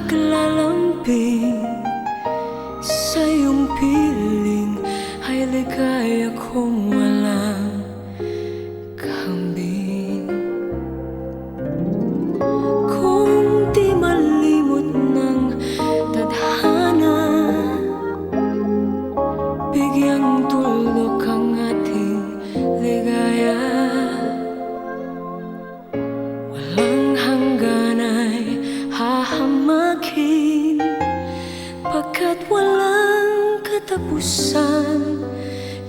paglalambing sa iyong piling ay ligaya kong walang kambing. Kung di malimot ng tadhana, bigyang tulok ang ating ligaya. Walang hanggan ay hahamakin, pagkat walang katapusan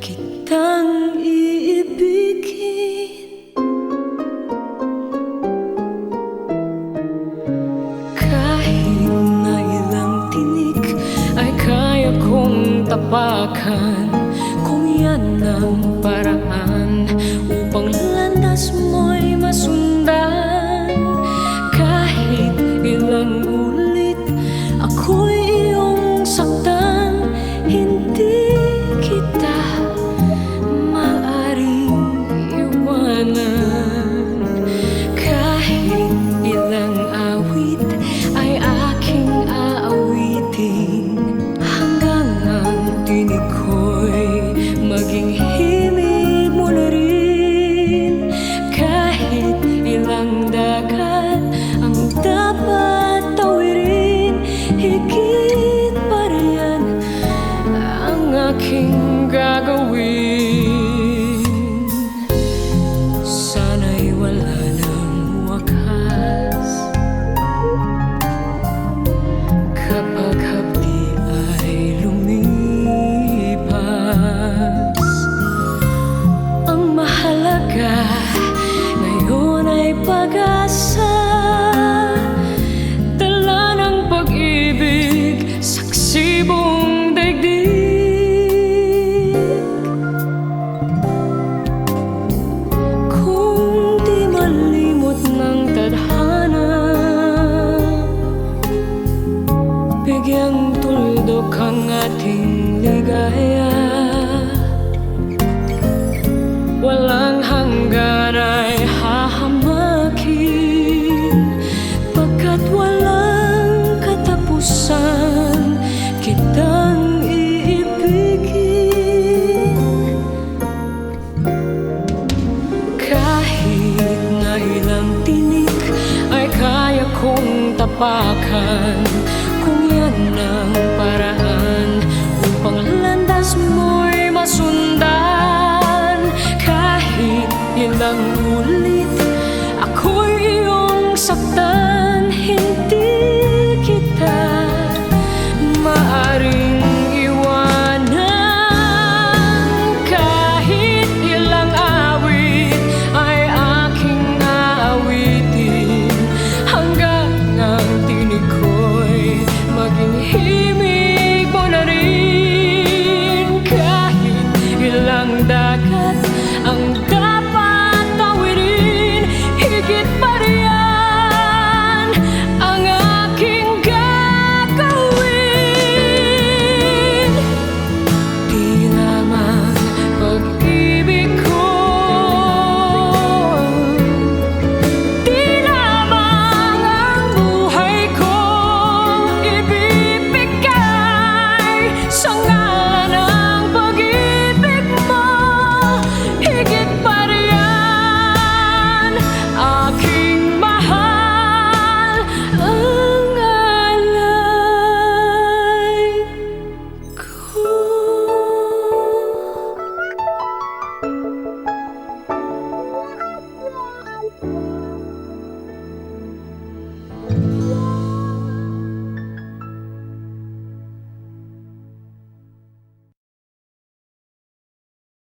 kitang iibigin. Kahit na ilang tinik ay kaya kong tapakan, kung yan ang paraan upang landas mo'y masundan. Kahit ilang ulit ako'y iyong saktan, hindi kita maaring iwanan. Kahit ilang awit ay aking aawitin, hanggang ang tinig ko'y maging himig mo na rin. Kahit ilang dagat ang dapat tawirin, higit pa riyan ang aking gagawin. Sana'y wala ng wakas, kapag hapdi ay lumipas. Ang mahalaga ngayon ay pag-asa, dala ng pag-ibig, saksi buong daigdig. Kung di malimot ng tadhana, bigyang tuldok ang ating ligaya. Walang hanggan ay hahamakin, pagkat walang katapusan kitang iibigin. Kahit na ilang tinik ay kaya kong tapakan, kung yan ang paraan upang landas mo'y masundan. Kahit ilang ulit ako'y iyong saktan,